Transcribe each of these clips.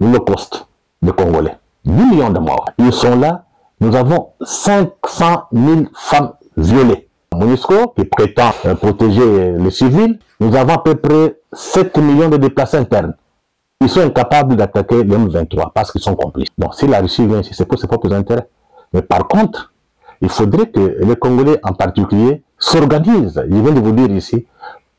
l'holocauste des Congolais. 10 millions de morts. Ils sont là. Nous avons 500 000 femmes violées. MONUSCO, qui prétend protéger les civils, nous avons à peu près 7 millions de déplacés internes. Ils sont incapables d'attaquer les M23 parce qu'ils sont complices. Donc si la Russie vient ici, c'est pour ses propres intérêts. Mais par contre, il faudrait que les Congolais en particulier s'organisent. Je viens de vous dire ici,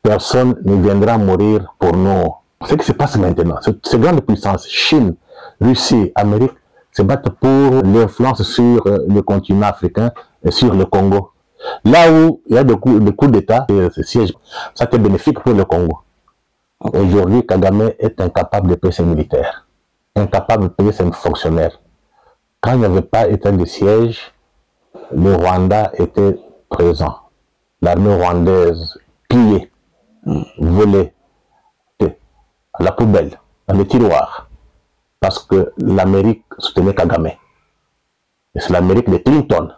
personne ne viendra mourir pour nous. Ce qui se passe maintenant, ces grandes puissances, Chine, Russie, Amérique, se battent pour l'influence sur le continent africain et sur le Congo. Là où il y a des coups d'État, ce siège, ça c'est bénéfique pour le Congo. Aujourd'hui, Kagame est incapable de payer ses militaires, incapable de payer ses fonctionnaires. Quand il n'y avait pas état de siège, le Rwanda était présent. L'armée rwandaise pillée, volée, à la poubelle, dans les tiroirs, parce que l'Amérique soutenait Kagame. Et c'est l'Amérique de Clinton.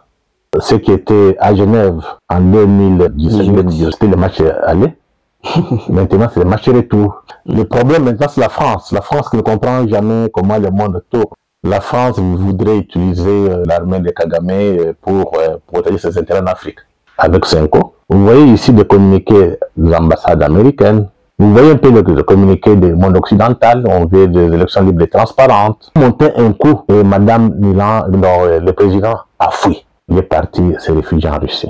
Ceux qui étaient à Genève en 2017, c'était le match aller. Maintenant, c'est le match retour. Le problème maintenant, c'est la France. La France qui ne comprend jamais comment le monde tourne. La France voudrait utiliser l'armée de Kagame pour protéger ses intérêts en Afrique. Avec Senko. Vous voyez ici des communiqués de l'ambassade américaine. Vous voyez un peu le communiqué du monde occidental. On veut des élections libres et transparentes. Monter un coup, et Madame Milan, le président, a fui. Il est parti se réfugier en Russie.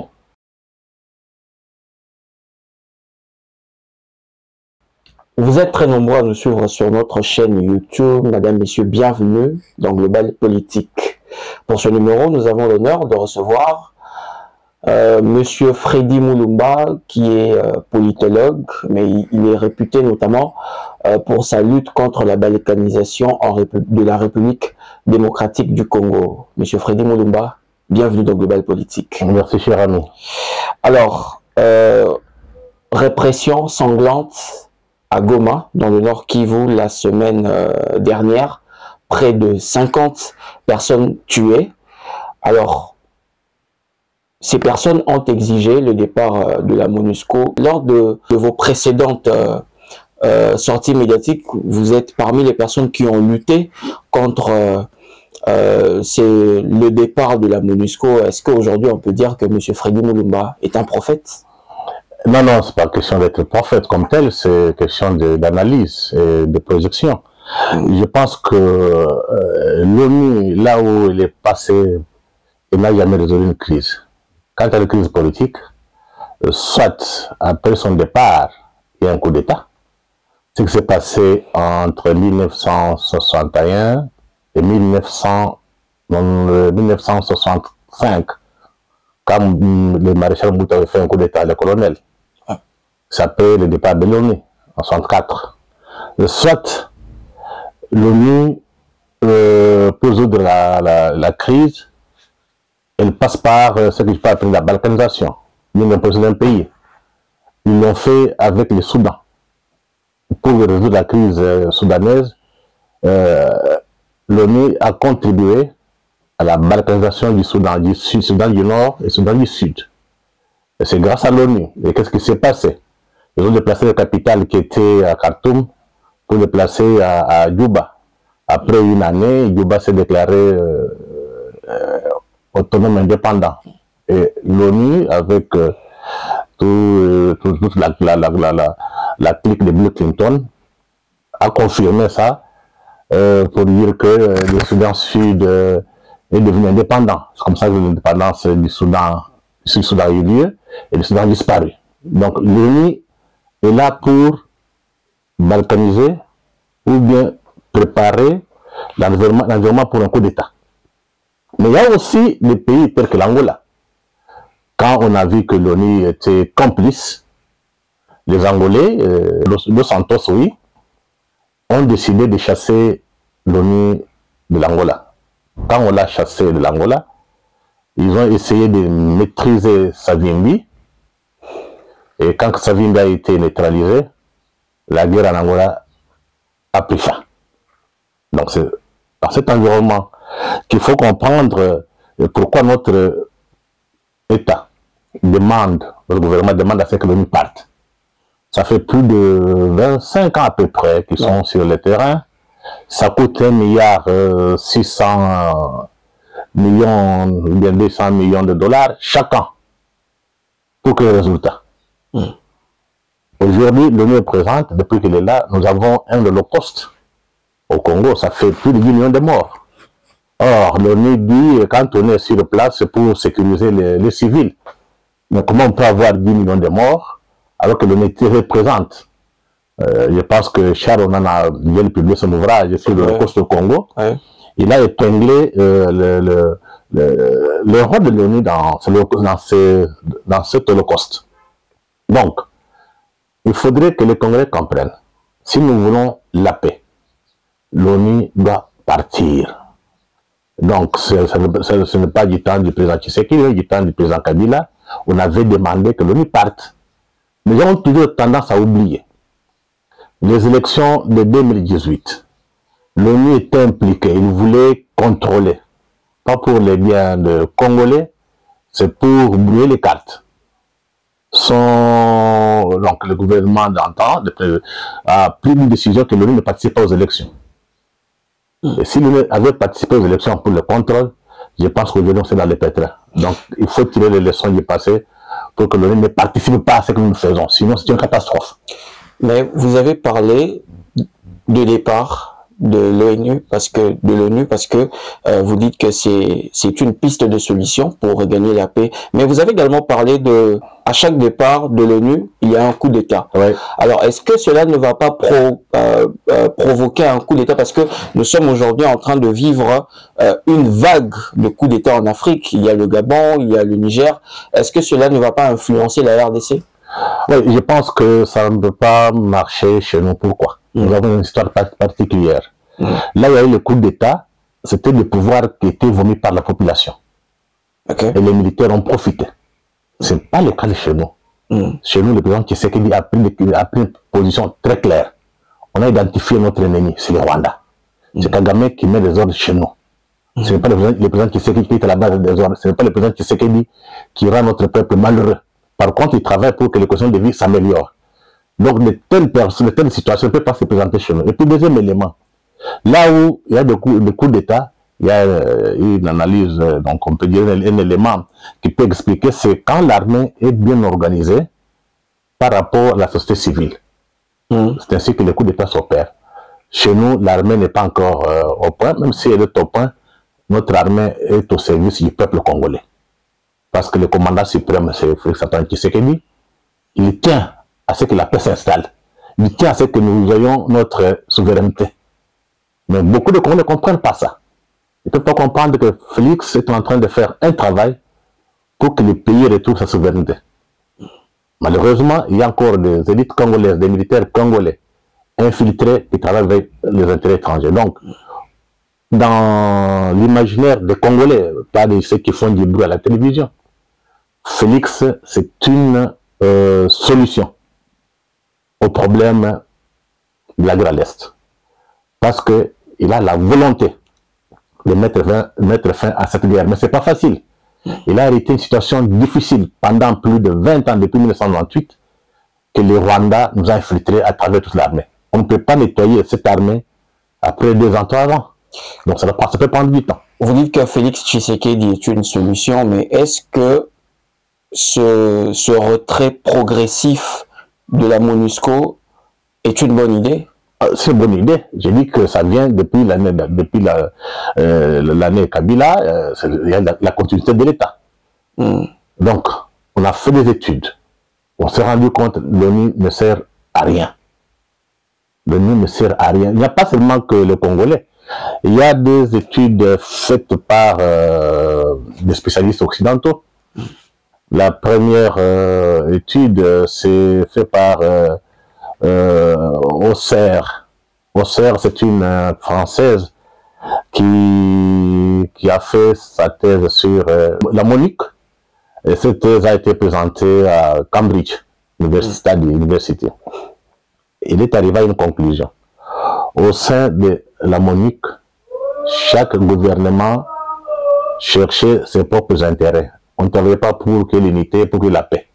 Vous êtes très nombreux à nous suivre sur notre chaîne YouTube. Madame, Messieurs, bienvenue dans Global Politique. Pour ce numéro, nous avons l'honneur de recevoir Monsieur Freddy Mulumba, qui est politologue, mais il est réputé notamment pour sa lutte contre la balkanisation de la République démocratique du Congo. Monsieur Freddy Mulumba, bienvenue dans Global Politique. Merci, cher ami. Alors, répression sanglante à Goma, dans le Nord Kivu, la semaine dernière, près de 50 personnes tuées. Alors, ces personnes ont exigé le départ de la MONUSCO. Lors de vos précédentes sorties médiatiques, vous êtes parmi les personnes qui ont lutté contre le départ de la MONUSCO. Est-ce qu'aujourd'hui on peut dire que M. Freddy Mulumba est un prophète? Non, non, c'est pas question d'être prophète comme tel, c'est question d'analyse et de projection. Je pense que l'ONU, là où il est passé, il n'a jamais résolu une crise. Quand il y a une crise politique, soit après son départ, il y a un coup d'État. Ce qui s'est passé entre 1961 et 1965, quand le maréchal Mouta avait fait un coup d'État, le colonel. Ça peut le départ de l'ONU en 1964. Soit l'ONU, pour résoudre la crise, elle passe par ce que je peux appeler la balkanisation, l'imposition d'un pays. Ils l'ont fait avec le Soudan. Pour résoudre la crise soudanaise, l'ONU a contribué à la balkanisation du Soudan du Nord et du Soudan du Sud. Et c'est grâce à l'ONU. Et qu'est-ce qui s'est passé? Ils ont déplacé la capitale qui était à Khartoum pour le placer à Djouba. Après une année, Djouba s'est déclaré autonome indépendant. Et l'ONU, avec toute la clique de Bill Clinton, a confirmé ça pour dire que le Soudan Sud est devenu indépendant. C'est comme ça que l'indépendance du Soudan a eu lieu et le Soudan a disparu. Donc l'ONU est là pour balkaniser ou bien préparer l'environnement pour un coup d'État. Mais il y a aussi des pays tels que l'Angola. Quand on a vu que l'ONU était complice, les Angolais, Los Santos, oui, ont décidé de chasser l'ONU de l'Angola. Quand on l'a chassé de l'Angola, ils ont essayé de maîtriser Savimbi. Et quand Savimbi a été neutralisé, la guerre en Angola a pris fin. Donc c'est dans cet environnement qu'il faut comprendre pourquoi notre État demande, le gouvernement demande à ce que l'ONU parte. Ça fait plus de 25 ans à peu près qu'ils sont sur le terrain. Ça coûte 1,6 milliard, ou bien 200 millions de dollars chaque an pour que le résultat. Aujourd'hui, l'ONU est présente, depuis qu'il est là, nous avons un holocauste au Congo, ça fait plus de 10 millions de morts. Or, l'ONU dit, quand on est sur place, c'est pour sécuriser les civils. Mais comment on peut avoir 10 millions de morts alors que l'ONU est présente? Je pense que Charles vient de publier son ouvrage sur l'holocauste au Congo. Ouais. Il a épinglé le rôle de l'ONU dans cet holocauste. Donc, il faudrait que les Congolais comprennent. Si nous voulons la paix, l'ONU doit partir. Donc, ce n'est pas du temps du président Tshisekedi, du temps du président Kabila. On avait demandé que l'ONU parte. Les gens ont toujours tendance à oublier. Les élections de 2018, l'ONU était impliquée, il voulait contrôler. Pas pour les biens de Congolais, c'est pour brouiller les cartes. Donc le gouvernement d'antan a pris une décision que l'ONU ne participe pas aux élections. Et si l'ONU avait participé aux élections pour le contrôle, je pense qu'aujourd'hui on est dans les pétrins. Donc il faut tirer les leçons du passé pour que l'ONU ne participe pas à ce que nous faisons. Sinon c'est une catastrophe. Mais vous avez parlé de départ de l'ONU parce que vous dites que c'est une piste de solution pour regagner la paix. Mais vous avez également parlé à chaque départ de l'ONU, il y a un coup d'État. Ouais. Alors, est-ce que cela ne va pas provoquer un coup d'État? Parce que nous sommes aujourd'hui en train de vivre une vague de coups d'État en Afrique. Il y a le Gabon, il y a le Niger. Est-ce que cela ne va pas influencer la RDC? Oui, je pense que ça ne peut pas marcher chez nous. Pourquoi? Nous avons une histoire particulière. Là, il y a eu le coup d'État, c'était le pouvoir qui était vomi par la population. Et les militaires ont profité. Ce n'est pas le cas chez nous. Chez nous, le président Tshisekedi a pris une position très claire. On a identifié notre ennemi, c'est le Rwanda. C'est Kagame qui met des ordres chez nous. Ce n'est pas le président Tshisekedi qui est à la base des ordres. Ce n'est pas le président Tshisekedi qui rend notre peuple malheureux. Par contre, il travaille pour que les conditions de vie s'améliorent. Donc, de telles situations ne peuvent pas se présenter chez nous. Et puis, deuxième élément, là où il y a des coups d'État, il y a une analyse, donc on peut dire un élément qui peut expliquer, c'est quand l'armée est bien organisée par rapport à la société civile. C'est ainsi que les coups d'État s'opèrent. Chez nous, l'armée n'est pas encore au point, même si elle est au point, notre armée est au service du peuple congolais. Parce que le commandant suprême, c'est Félix Antoine Tshisekedi, il tient à ce que la paix s'installe. Il tient à ce que nous ayons notre souveraineté. Mais beaucoup de Congolais ne comprennent pas ça. Ils ne peuvent pas comprendre que Félix est en train de faire un travail pour que le pays retrouve sa souveraineté. Malheureusement, il y a encore des élites congolaises, des militaires congolais infiltrés qui travaillent avec les intérêts étrangers. Donc, dans l'imaginaire des Congolais, pas de ceux qui font du bruit à la télévision, Félix, c'est une solution au problème de la guerre à l'Est. Parce qu'il a la volonté de mettre fin à cette guerre. Mais ce n'est pas facile. Il a hérité une situation difficile pendant plus de 20 ans, depuis 1998, que le Rwanda nous a infiltrés à travers toute l'armée. On ne peut pas nettoyer cette armée après 2 ans, 3 ans. Donc ça peut prendre du temps. Vous dites que Félix Tshisekedi est une solution, mais est-ce que ce retrait progressif de la MONUSCO est une bonne idée? C'est une bonne idée. J'ai dit que ça vient depuis l'année Kabila, il y a la continuité de l'État. Donc, on a fait des études. On s'est rendu compte que l'ONU ne sert à rien. L'ONU ne sert à rien. Il n'y a pas seulement que le Congolais. Il y a des études faites par des spécialistes occidentaux. La première étude, c'est fait par Auxerre. Auxerre, c'est une Française qui a fait sa thèse sur la MONUC. Et cette thèse a été présentée à Cambridge University. Il est arrivé à une conclusion. Au sein de la MONUC, chaque gouvernement cherchait ses propres intérêts. On ne travaillait pas pour que l'unité, pour que la paix.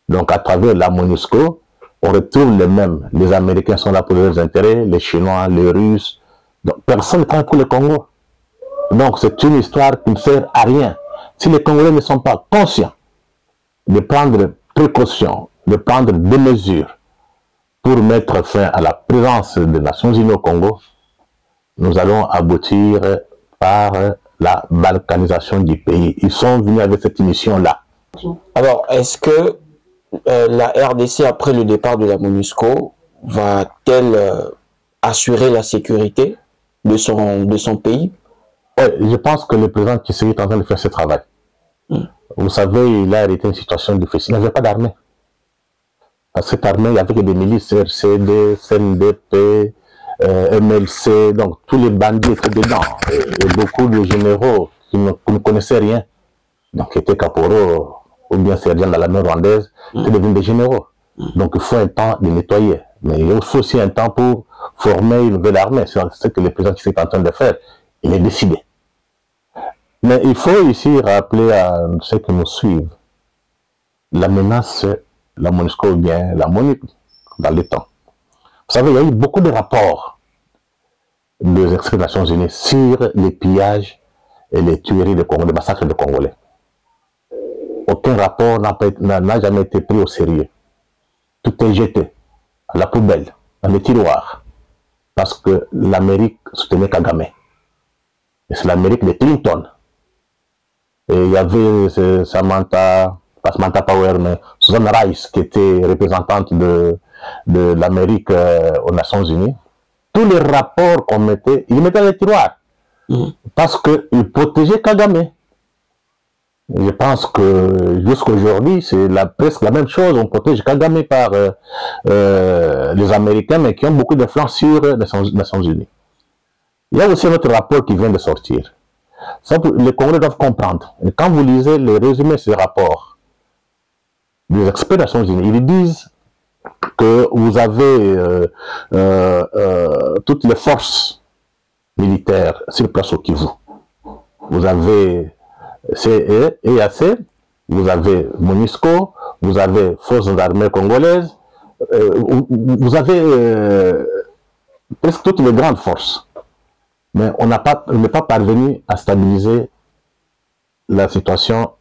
Donc à travers la MONUSCO, on retrouve les mêmes. Les Américains sont là pour leurs intérêts, les Chinois, les Russes, Donc, personne ne travaille pour le Congo. Donc, c'est une histoire qui ne sert à rien. Si les Congolais ne sont pas conscients de prendre précaution, de prendre des mesures pour mettre fin à la présence des Nations Unies au Congo, nous allons aboutir par la balkanisation du pays. Ils sont venus avec cette mission-là. Alors, est-ce que la RDC, après le départ de la MONUSCO, va-t-elle assurer la sécurité de son pays? Oui, je pense que le président Tshisekedi est en train de faire ce travail. Vous savez, il a hérité une situation difficile. Il n'y avait pas d'armée. Cette armée, il y avait que des milices, RCD, CNDP, MLC, donc tous les bandits étaient dedans. Et beaucoup de généraux qui ne connaissaient rien, donc qui étaient caporaux ou bien sergents dans l'armée rwandaise, étaient devenus des généraux. Donc il faut un temps de nettoyer. Mais il faut aussi un temps pour former une nouvelle armée. C'est ce que le président qui est en train de faire. Il est décidé. Mais il faut ici rappeler à ceux qui nous suivent la menace, la MONUSCO ou bien la MONUC dans les temps. Vous savez, il y a eu beaucoup de rapports des experts des Nations Unies sur les pillages et les tueries de Congo, les massacres de Congolais. Aucun rapport n'a jamais été pris au sérieux. Tout est jeté à la poubelle, dans les tiroirs, parce que l'Amérique soutenait Kagame. Et c'est l'Amérique de Clinton. Et il y avait pas Samantha Power, mais Susan Rice, qui était représentante de l'Amérique aux Nations Unies. Tous les rapports qu'on mettait, ils mettaient dans les tiroirs. Parce qu'ils protégeaient Kagame. Je pense que jusqu'à aujourd'hui, c'est presque la même chose. On protège Kagame par les Américains, mais qui ont beaucoup d'influence sur les Nations Unies. Il y a aussi un autre rapport qui vient de sortir. Ça, les Congolais doivent comprendre. Et quand vous lisez les résumés de ces rapports des experts des Nations Unies, ils disent que vous avez toutes les forces militaires sur place au Kivu. Vous avez EAC, vous avez MONUSCO, vous avez Forces armées congolaises, vous avez presque toutes les grandes forces. Mais on n'est pas parvenu à stabiliser la situation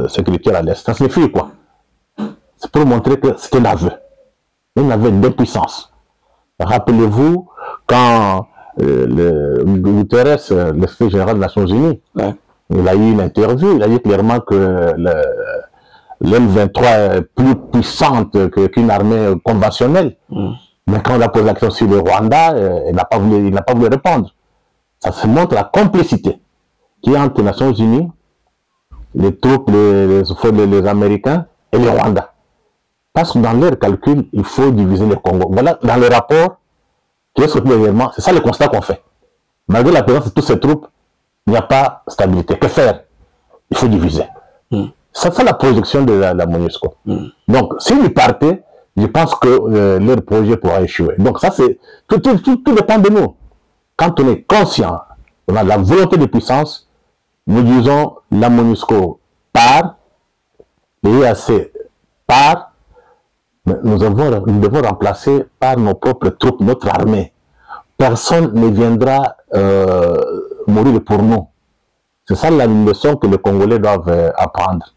sécuritaire à l'Est. Ça signifie quoi? C'est pour montrer que c'était l'aveu. Une aveu d'impuissance. Rappelez-vous quand Guterres, le secrétaire général des Nations Unies, il a eu une interview, il a dit clairement que l'M23 est plus puissante qu'une armée conventionnelle. Mais quand on a posé la question sur le Rwanda, il n'a pas voulu répondre. Ça se montre la complicité qui est entre les Nations Unies, les troupes, les Américains et les Rwandais. Parce que dans leur calcul, il faut diviser le Congo. Voilà, dans le rapport qui est sorti dernièrement, c'est ça le constat qu'on fait. Malgré la présence de toutes ces troupes, il n'y a pas de stabilité. Que faire? Il faut diviser. C'est la projection de la MONUSCO. Donc, s'ils partaient, je pense que leur projet pourra échouer. Donc, ça, c'est tout dépend de nous. Quand on est conscient, on a la volonté de puissance, nous disons la MONUSCO part, l'EAC part, mais nous devons remplacer par nos propres troupes, notre armée. Personne ne viendra mourir pour nous. C'est ça la leçon que les Congolais doivent apprendre.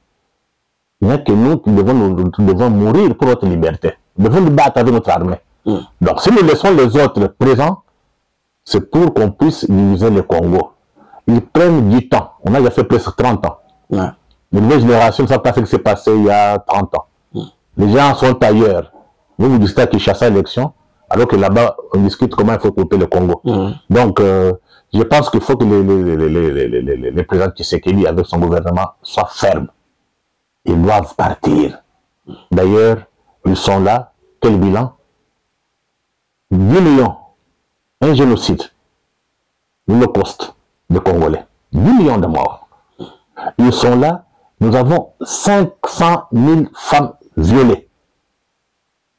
Il n'y a que nous qui devons mourir pour notre liberté. Nous devons nous battre avec notre armée. Donc si nous laissons les autres présents, c'est pour qu'on puisse diviser le Congo. Ils prennent du temps. On a déjà fait presque 30 ans. Les nouvelles générations ne savent pas ce qui s'est passé il y a 30 ans. Les gens sont ailleurs. Vous discutez à Kinshasa l'élection, alors que là-bas, on discute comment il faut couper le Congo. Donc, je pense qu'il faut que les présidents Tshisekedi, avec son gouvernement, soient fermes. Ils doivent partir. D'ailleurs, ils sont là. Quel bilan? 10 millions. Un génocide, l'Holocauste de Congolais, 10 millions de morts. Ils sont là, nous avons 500 000 femmes violées.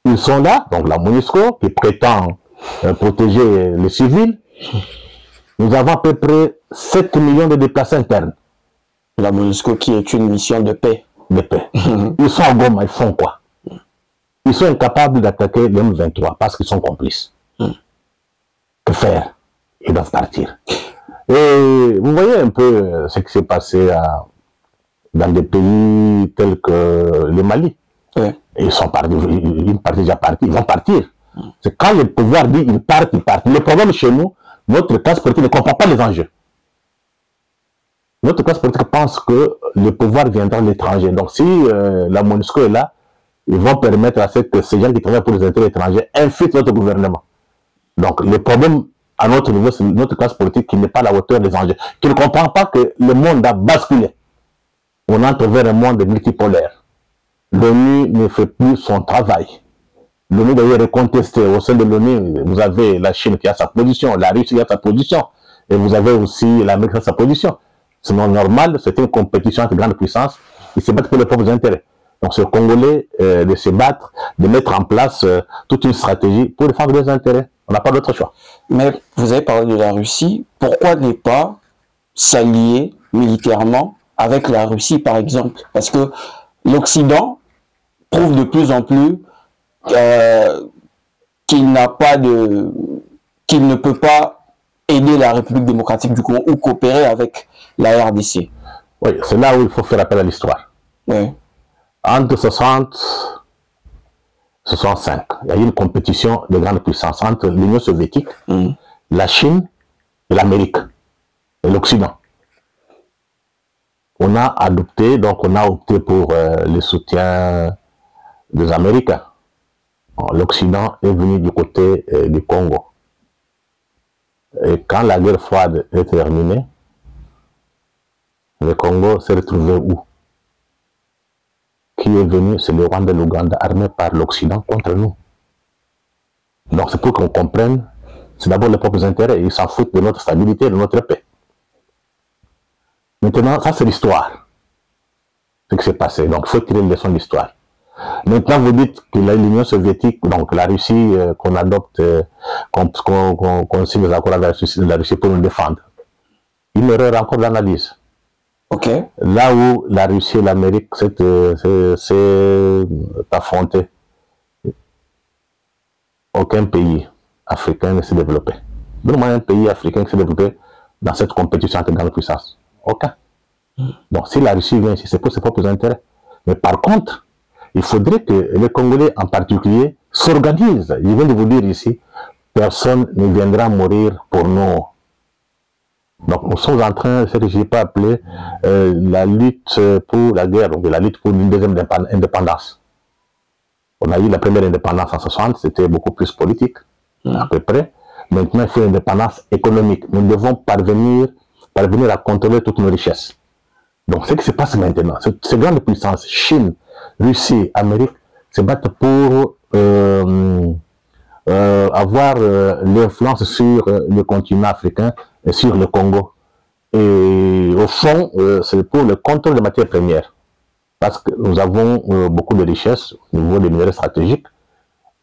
Ils sont là, donc la MONUSCO qui prétend protéger les civils. Nous avons à peu près 7 millions de déplacés internes. La MONUSCO qui est une mission de paix. De paix. Ils sont à Goma, ils font quoi? Ils sont incapables d'attaquer le M23 parce qu'ils sont complices. Que faire? ils doivent partir. Et vous voyez un peu ce qui s'est passé dans des pays tels que le Mali. Ouais. Ils sont partis, une partie déjà partie, ils vont partir. C'est quand le pouvoir dit ils partent, ils partent. Le problème chez nous, notre classe politique ne comprend pas les enjeux. Notre classe politique pense que le pouvoir viendra de l'étranger. Donc si la MONUSCO est là, ils vont permettre à ce que ces gens qui travaillent pour les intérêts étrangers infiltrent notre gouvernement. Donc le problème à notre niveau, c'est notre classe politique qui n'est pas à la hauteur des enjeux, qui ne comprend pas que le monde a basculé. On entre vers un monde multipolaire. L'ONU ne fait plus son travail. L'ONU d'ailleurs est contestée. Au sein de l'ONU, vous avez la Chine qui a sa position, la Russie qui a sa position, et vous avez aussi l'Amérique qui a sa position. C'est non normal, c'est une compétition entre grandes puissances, ils se battent pour leurs propres intérêts. Donc c'est aux Congolais de se battre, de mettre en place toute une stratégie pour défendre leurs intérêts. On n'a pas d'autre choix. Mais vous avez parlé de la Russie, pourquoi ne pas s'allier militairement avec la Russie par exemple? Parce que l'Occident prouve de plus en plus qu'il n'a pas de, qu'il ne peut pas aider la République démocratique du Congo ou coopérer avec la RDC. Oui, c'est là où il faut faire appel à l'histoire. Oui. Entre 60 et 65, il y a eu une compétition de grandes puissances entre l'Union soviétique, la Chine et l'Amérique et l'Occident. On a adopté, donc on a opté pour le soutien des Américains. L'Occident est venu du côté du Congo. Et quand la guerre froide est terminée, le Congo s'est retrouvé où? Qui est venu? C'est le Rwanda et l'Ouganda armés par l'Occident contre nous. Donc c'est pour qu'on comprenne, c'est d'abord les propres intérêts. Ils s'en foutent de notre stabilité, de notre paix. Maintenant, ça c'est l'histoire. Ce qui s'est passé. Donc il faut tirer une leçon de l'histoire. Maintenant, vous dites que l'Union soviétique, donc la Russie, qu'on adopte, qu'on signe des accords avec la Russie pour nous défendre. Une erreur encore d'analyse. Okay. Là où la Russie et l'Amérique s'est affronté, aucun pays africain ne s'est développé. Donne-moi un pays africain qui s'est développé dans cette compétition entre grandes puissances. Aucun. Donc si la Russie vient ici, c'est pour ses propres intérêts. Mais par contre, il faudrait que les Congolais en particulier s'organisent. Je viens de vous dire ici, personne ne viendra mourir pour nous. Donc nous sommes en train, ce que je n'ai pas appelé la lutte pour la guerre, donc la lutte pour une deuxième indépendance. On a eu la première indépendance en 60, c'était beaucoup plus politique, à peu près. Maintenant, il faut une indépendance économique. Nous devons parvenir à contrôler toutes nos richesses. Donc ce qui se passe maintenant, ces grandes puissances, Chine, Russie, Amérique, se battent pour avoir l'influence sur le continent africain et sur le Congo. Et au fond, c'est pour le contrôle des matières premières. Parce que nous avons beaucoup de richesses au niveau des minéraux stratégiques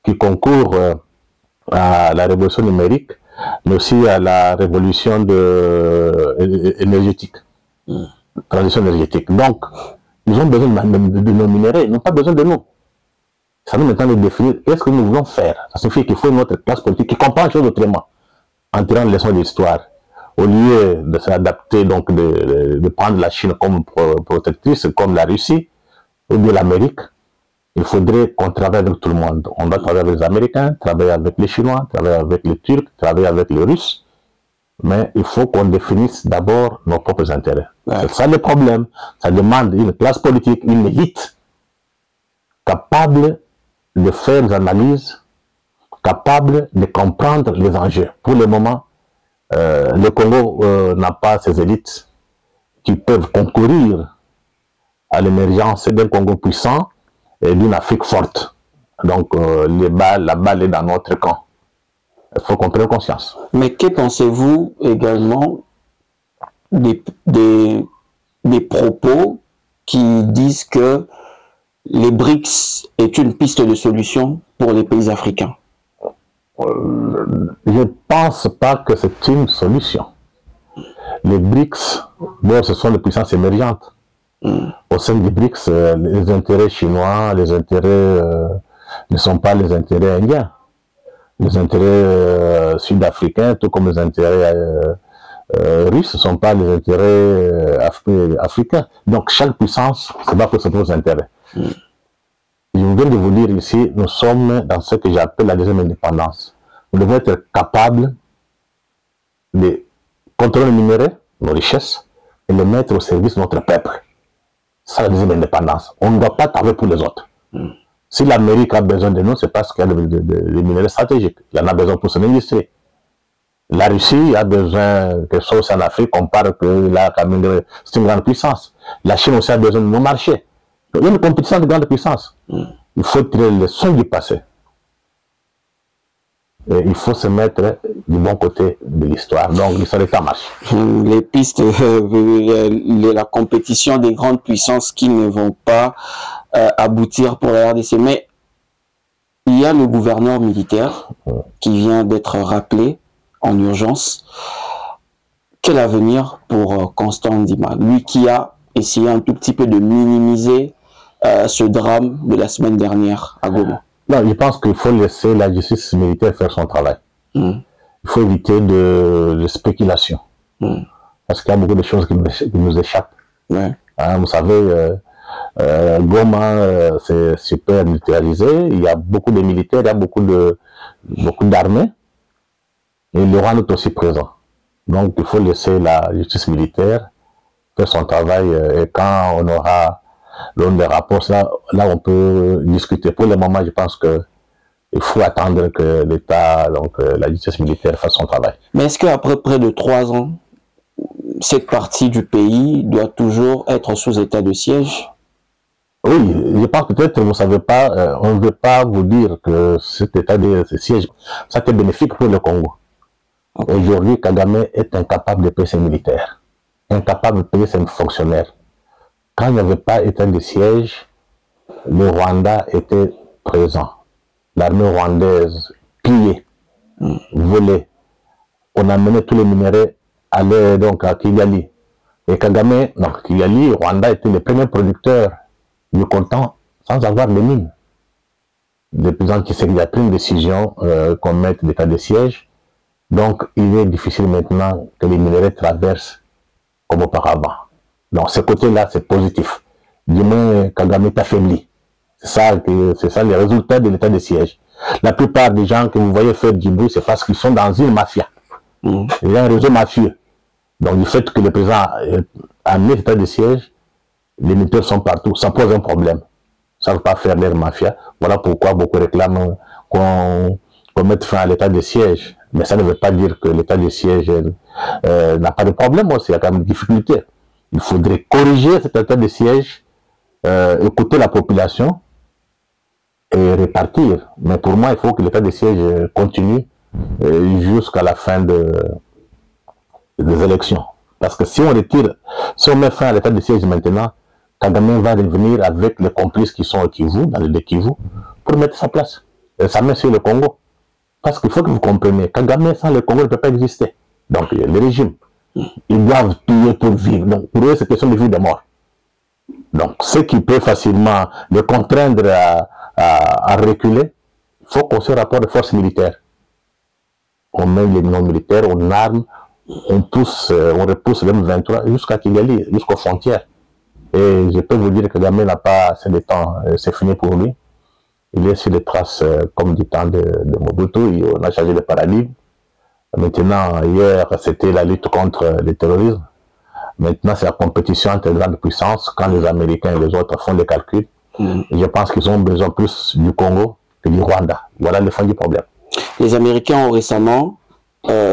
qui concourent à la révolution numérique, mais aussi à la révolution énergétique, transition énergétique. Donc, ils ont besoin de nos minéraux, ils n'ont pas besoin de nous. Ça nous maintenant de définir qu'est-ce que nous voulons faire. Ça signifie qu'il faut une autre classe politique qui comprend les choses autrement, en tirant les leçons de l'histoire. Au lieu de s'adapter, donc de prendre la Chine comme protectrice, comme la Russie, ou bien l'Amérique, il faudrait qu'on travaille avec tout le monde. On doit travailler avec les Américains, travailler avec les Chinois, travailler avec les Turcs, travailler avec les Russes, mais il faut qu'on définisse d'abord nos propres intérêts. Ouais. C'est ça le problème. Ça demande une classe politique, une élite capable de faire des analyses, capable de comprendre les enjeux. Pour le moment, le Congo n'a pas ces élites qui peuvent concourir à l'émergence d'un Congo puissant et d'une Afrique forte. Donc la balle est dans notre camp. Il faut qu'on prenne conscience. Mais que pensez-vous également des propos qui disent que les BRICS est une piste de solution pour les pays africains? Je ne pense pas que c'est une solution. Les BRICS, bon, ce sont les puissances émergentes. Au sein des BRICS, les intérêts chinois, les intérêts ne sont pas les intérêts indiens. Les intérêts sud-africains, tout comme les intérêts russes, ne sont pas les intérêts africains. Donc chaque puissance se bat pour ses propres intérêts. Je viens de vous dire ici, nous sommes dans ce que j'appelle la deuxième indépendance. Nous devons être capables de contrôler les minéraux, nos richesses, et les mettre au service de notre peuple. C'est la deuxième indépendance. On ne doit pas travailler pour les autres. Si l'Amérique a besoin de nous, c'est parce qu'il y a des minéraux stratégiques. Il en a besoin pour son industrie. La Russie a besoin de quelque chose en Afrique, on parle que c'est une grande puissance. La Chine aussi a besoin de nos marchés. Donc, il y a une compétition de grande puissance. Il faut tirer les leçons du passé. Et il faut se mettre du bon côté de l'histoire. Donc, l'histoire est en marche. Les pistes, la compétition des grandes puissances qui ne vont pas aboutir pour la RDC. Mais il y a le gouverneur militaire qui vient d'être rappelé en urgence. Quel avenir pour Constant Ndima, lui qui a essayé un tout petit peu de minimiser ce drame de la semaine dernière à Goma? Non, je pense qu'il faut laisser la justice militaire faire son travail. Il faut éviter de spéculation. Parce qu'il y a beaucoup de choses qui nous échappent. Hein, vous savez, Goma, c'est super militarisé. Il y a beaucoup de militaires, il y a beaucoup d'armées. Et le Rwanda est aussi présent. Donc, il faut laisser la justice militaire faire son travail. Et quand on aura l'un des rapports, là, on peut discuter. Pour le moment, je pense que il faut attendre que l'État, donc la justice militaire, fasse son travail. Mais est-ce qu'après près de 3 ans, cette partie du pays doit toujours être sous état de siège? Oui, je pense peut-être, vous ne savez pas, on ne veut pas vous dire que cet état de siège, ça est bénéfique pour le Congo. Aujourd'hui, Kagame est incapable de payer ses militaires, incapable de payer ses fonctionnaires. Quand il n'y avait pas état de siège, le Rwanda était présent. L'armée rwandaise pillait, volait. On amenait tous les minéraux donc à Kigali. Et Kagame, donc Kigali, Rwanda était le premier producteur du coltan sans avoir de mines. Le président Tshisekedi a pris une décision qu'on mette l'état de siège. Donc, il est difficile maintenant que les minéraux traversent comme auparavant. Donc, ce côté-là, c'est positif. Du moins, Kagame est affaibli. C'est ça les résultats de l'état de siège. La plupart des gens que vous voyez faire du bruit, c'est parce qu'ils sont dans une mafia. Il y a un réseau mafieux. Donc, du fait que le président a mis l'état de siège, les militaires sont partout. Ça pose un problème. Ça ne veut pas faire leur mafia. Voilà pourquoi beaucoup réclament qu'on mette fin à l'état de siège. Mais ça ne veut pas dire que l'état de siège n'a pas de problème aussi. Il y a quand même des difficultés. Il faudrait corriger cet état de siège, écouter la population et répartir. Mais pour moi, il faut que l'état de siège continue jusqu'à la fin des élections. Parce que si on retire, si on met fin à l'état de siège maintenant, Kagame va revenir avec les complices qui sont au Kivu, dans le Kivu, pour mettre sa place. Et ça met sur le Congo. Parce qu'il faut que vous compreniez, Kagame sans le Congo ne peut pas exister. Donc, le régime, ils doivent payer pour vivre. Donc, pour eux, c'est question de vie ou de mort. Donc, ce qui peut facilement les contraindre à reculer, il faut qu'on se rapporte de forces militaires. On met les non-militaires, on arme, on repousse le M23 jusqu'à Kigali, jusqu'aux frontières. Et je peux vous dire que Kagame n'a pas assez de temps, c'est fini pour lui. Il est sur les traces, comme du temps de Mobutu, on a changé de paradigme. Maintenant, hier, c'était la lutte contre le terrorisme. Maintenant, c'est la compétition entre les grandes puissances. Quand les Américains et les autres font des calculs, je pense qu'ils ont besoin plus du Congo que du Rwanda. Voilà le fond du problème. Les Américains ont récemment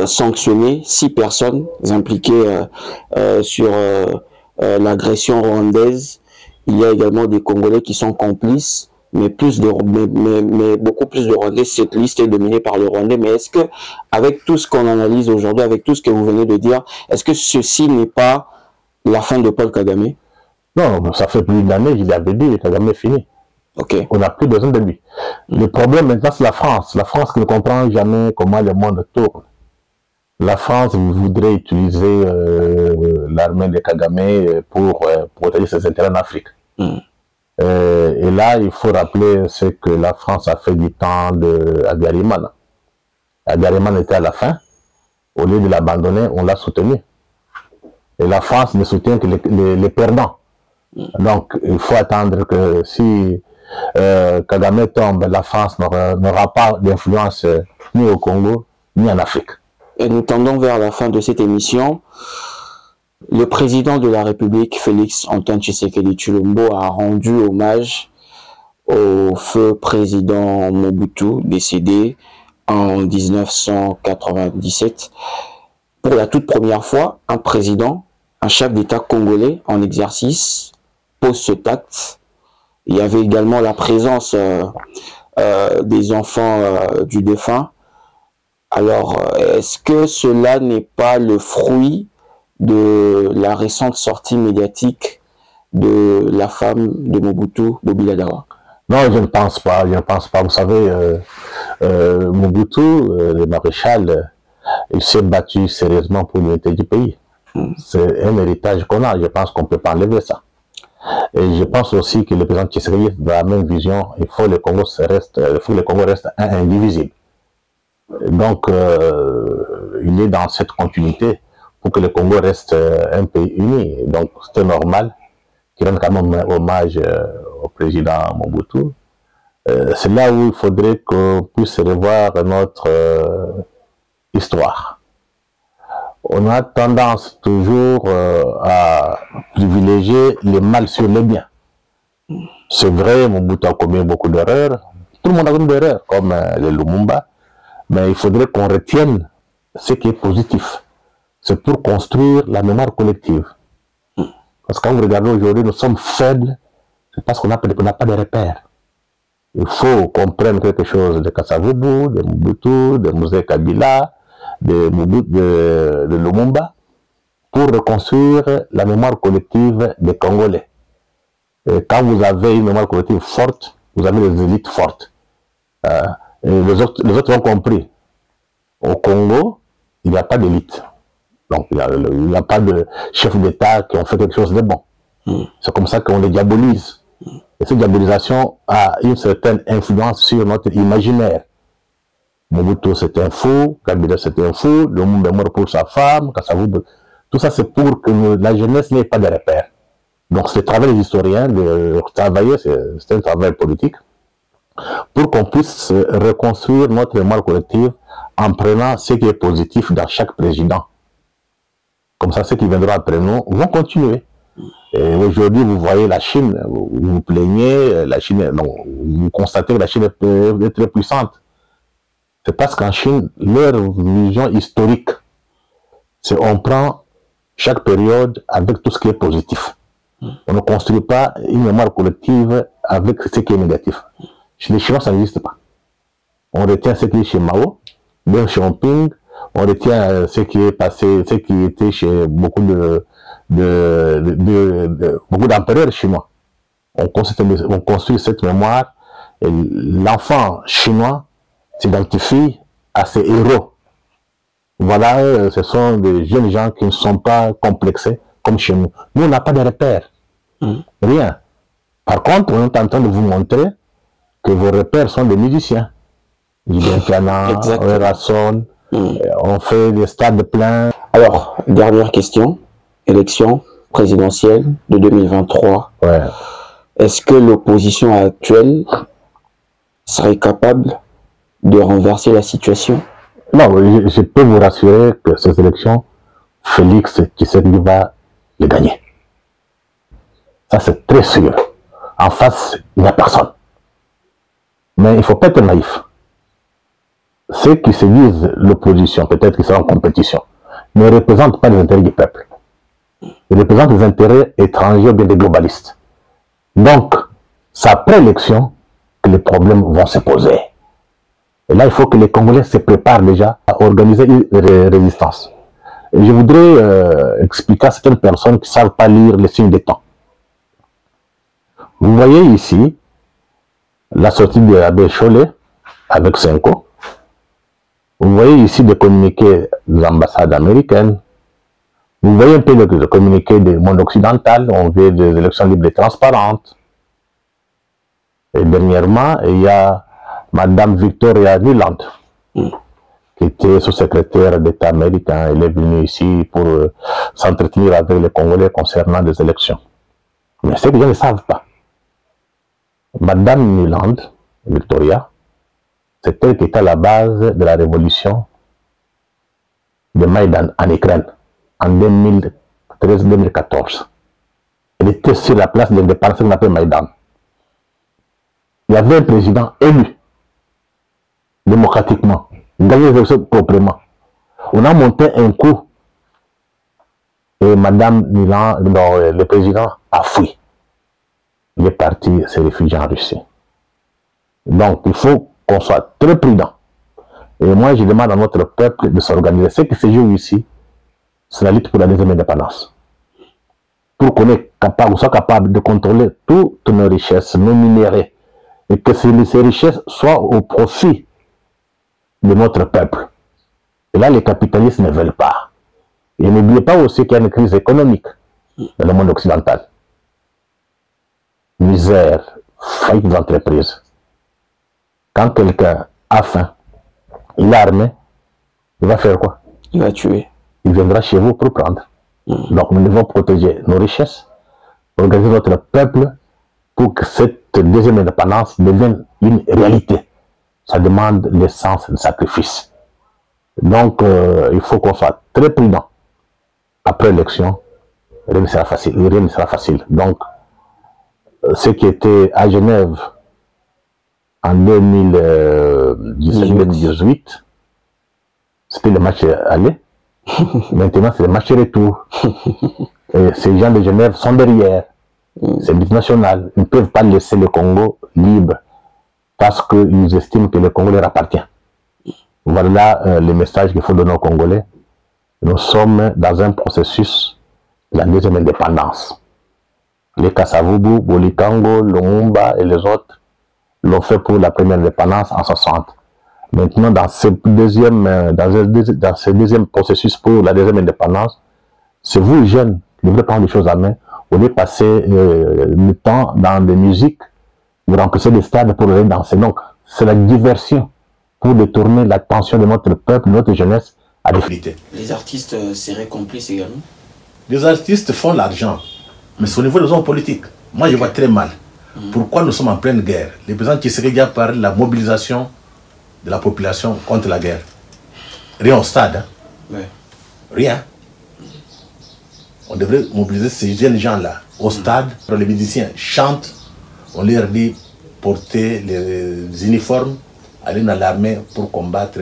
sanctionné 6 personnes impliquées sur l'agression rwandaise. Il y a également des Congolais qui sont complices. Mais beaucoup plus de Rwandais. Cette liste est dominée par le Rwandais. Mais est-ce que, avec tout ce qu'on analyse aujourd'hui, avec tout ce que vous venez de dire, est-ce que ceci n'est pas la fin de Paul Kagame? Non, ça fait plus d'une année, je l'avais dit, Kagame est fini. On n'a plus besoin de lui. Le problème maintenant, c'est la France. La France qui ne comprend jamais comment le monde tourne. La France voudrait utiliser l'armée de Kagame pour protéger ses intérêts en Afrique. Et là, il faut rappeler ce que la France a fait du temps de Abiyarimana. Abdurrahmane était à la fin. Au lieu de l'abandonner, on l'a soutenu. Et la France ne soutient que les perdants. Donc, il faut attendre que si Kagame tombe, la France n'aura pas d'influence ni au Congo, ni en Afrique. Et nous tendons vers la fin de cette émission. Le président de la République, Félix Antoine Tshisekedi Tshilombo, a rendu hommage au feu président Mobutu, décédé en 1997. Pour la toute première fois, un président, un chef d'État congolais en exercice pose cet acte. Il y avait également la présence des enfants du défunt. Alors, est-ce que cela n'est pas le fruit de la récente sortie médiatique de la femme de Mobutu, Bobila Dawa? Non, je ne pense pas, je ne pense pas. Vous savez, Mobutu, le maréchal, il s'est battu sérieusement pour l'unité du pays. C'est un héritage qu'on a, je pense qu'on ne peut pas enlever ça. Et je pense aussi que le président Tshisekedi est dans la même vision, il faut que le Congo reste indivisible. Donc, il est dans cette continuité pour que le Congo reste un pays uni. Donc, c'était normal qu'il rende quand même hommage au président Mobutu. C'est là où il faudrait qu'on puisse revoir notre histoire. On a tendance toujours à privilégier les mal sur les biens. C'est vrai, Mobutu a commis beaucoup d'erreurs. Tout le monde a commis d'erreurs, comme les Lumumba. Mais il faudrait qu'on retienne ce qui est positif. C'est pour construire la mémoire collective. Parce que quand vous regardez aujourd'hui, nous sommes faibles, c'est parce qu'on n'a pas de repères. Il faut qu'on prenne quelque chose de Kasavubu, de Mobutu, de Mzee Kabila, de Lumumba, pour reconstruire la mémoire collective des Congolais. Et quand vous avez une mémoire collective forte, vous avez des élites fortes. Et les autres ont compris. Au Congo, il n'y a pas d'élite. Donc, il n'y a pas de chefs d'État qui ont fait quelque chose de bon. C'est comme ça qu'on les diabolise. Et cette diabolisation a une certaine influence sur notre imaginaire. Mobutu, c'était un fou, Kabila, c'était un fou, Lumumba est mort pour sa femme, Kasavubu. Tout ça, c'est pour que la jeunesse n'ait pas de repères. Donc, c'est le travail des historiens de travailler, c'est un travail politique, pour qu'on puisse reconstruire notre mémoire collective en prenant ce qui est positif dans chaque président. Comme ça, ceux qui viendront après nous vont continuer. Et aujourd'hui, vous voyez la Chine, vous vous plaignez, la Chine, non, vous constatez que la Chine est très puissante. C'est parce qu'en Chine, leur vision historique, c'est on prend chaque période avec tout ce qui est positif. On ne construit pas une mémoire collective avec ce qui est négatif. Chez les Chinois, ça n'existe pas. On retient ce qui est chez Mao, Deng Xiaoping, on retient ce qui est passé, ce qui était chez beaucoup d'empereurs chinois. On construit cette mémoire et l'enfant chinois s'identifie à ses héros. Voilà, ce sont des jeunes gens qui ne sont pas complexés comme chez nous. Nous, on n'a pas de repères. Rien. Par contre, on est en train de vous montrer que vos repères sont des musiciens. Julien Cana, Rasson, on fait des stades pleins. Alors, dernière question. Élection présidentielle de 2023. Ouais. Est-ce que l'opposition actuelle serait capable de renverser la situation? Non, je peux vous rassurer que ces élections, Félix Tshisekedi va les gagner. Ça, c'est très sûr. En face, il n'y a personne. Mais il ne faut pas être naïf. Ceux qui se disent l'opposition, peut-être qu'ils seront en compétition, ne représentent pas les intérêts du peuple. Ils représentent les intérêts étrangers ou bien des globalistes. Donc, c'est après l'élection que les problèmes vont se poser. Et là, il faut que les Congolais se préparent déjà à organiser une résistance. Et je voudrais expliquer à certaines personnes qui ne savent pas lire les signes des temps. Vous voyez ici la sortie de l'abbé Cholet avec Senko. Vous voyez ici des communiqués des ambassades américaines. Vous voyez un peu le communiqué du monde occidental. On veut des élections libres et transparentes. Et dernièrement, il y a Madame Victoria Nuland, qui qui était sous-secrétaire d'État américain. Il est venu ici pour s'entretenir avec les Congolais concernant les élections. Mais ce que les gens ne savent pas, Madame Nuland, Victoria, c'est elle qui était à la base de la révolution de Maïdan en Ukraine en 2013-2014. Elle était sur la place d'indépendance qu'on appelle Maïdan. Il y avait un président élu démocratiquement, gagné les élections proprement. On a monté un coup et Madame Nuland, le président, a fui. Il est parti se réfugier en Russie. Donc, il faut qu'on soit très prudent. Et moi, je demande à notre peuple de s'organiser. Ce qui se joue ici, c'est la lutte pour la deuxième indépendance. Pour qu'on soit capable de contrôler toutes nos richesses, nos minéraux, et que ces richesses soient au profit de notre peuple. Et là, les capitalistes ne veulent pas. Et n'oubliez pas aussi qu'il y a une crise économique dans le monde occidental. Misère, faillite d'entreprise. Quand quelqu'un a faim, il est armé, il va faire quoi? Il va tuer. Il viendra chez vous pour prendre. Donc nous devons protéger nos richesses, organiser notre peuple pour que cette deuxième indépendance devienne une réalité. Ça demande l'essence de sacrifice. Donc il faut qu'on soit très prudent. Après l'élection, rien ne sera facile. Rien ne sera facile. Donc ce qui était à Genève en 2017-2018, c'était le match aller. Maintenant, c'est le match retour. Et ces gens de Genève sont derrière. C'est multinational. Ils ne peuvent pas laisser le Congo libre parce qu'ils estiment que le Congo leur appartient. Voilà le message qu'il faut donner aux Congolais. Nous sommes dans un processus de la deuxième indépendance. Les Kassavubu, Bolikango, Lumumba et les autres l'ont fait pour la première indépendance en 60. Maintenant, dans ce deuxième processus pour la deuxième indépendance, c'est vous, jeunes, qui devrez prendre les choses à main. Au lieu de passer le temps dans des musiques, vous remplissez des stades pour aller danser. Donc, c'est la diversion pour détourner l'attention de notre peuple, de notre jeunesse, à des finalités. Les artistes seraient complices également? Les artistes font l'argent, mais c'est au niveau des hommes politiques. Moi, je vois très mal. Pourquoi nous sommes en pleine guerre? Le président Tshisekedi a parlé de la mobilisation de la population contre la guerre. Rien au stade. Hein? Ouais. Rien. On devrait mobiliser ces jeunes gens-là au stade. Les musiciens chantent. On leur dit porter les uniformes, aller dans l'armée pour combattre,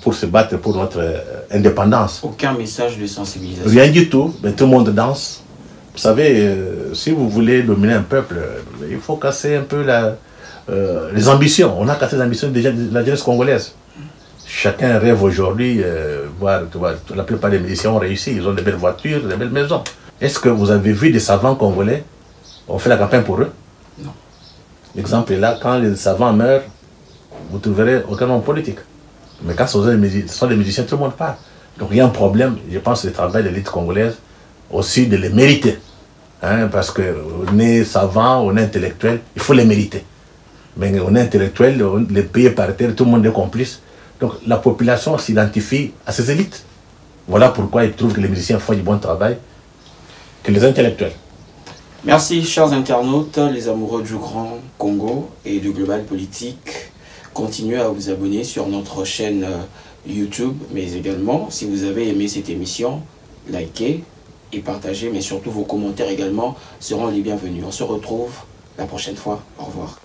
pour se battre pour notre indépendance. Aucun message de sensibilisation? Rien du tout. Mais tout le monde danse. Vous savez, si vous voulez dominer un peuple, il faut casser un peu les ambitions. On a cassé les ambitions de la jeunesse congolaise. Chacun rêve aujourd'hui, la plupart des musiciens ont réussi, ils ont de belles voitures, de belles maisons. Est-ce que vous avez vu des savants congolais? On fait la campagne pour eux? Non. L'exemple est là, quand les savants meurent, vous ne trouverez aucun homme politique. Mais quand ce sont des musiciens, tout le monde parle. Donc il y a un problème, je pense, c'est le travail de l'élite congolaise, aussi de les mériter. Hein, parce qu'on est savant, on est intellectuel, il faut les mériter. Mais on est intellectuel, les pays par terre, tout le monde est complice. Donc la population s'identifie à ces élites. Voilà pourquoi ils trouvent que les musiciens font du bon travail que les intellectuels. Merci chers internautes, les amoureux du Grand Congo et du Global Politique. Continuez à vous abonner sur notre chaîne YouTube, mais également, si vous avez aimé cette émission, likez et partagez, mais surtout vos commentaires également seront les bienvenus. On se retrouve la prochaine fois. Au revoir.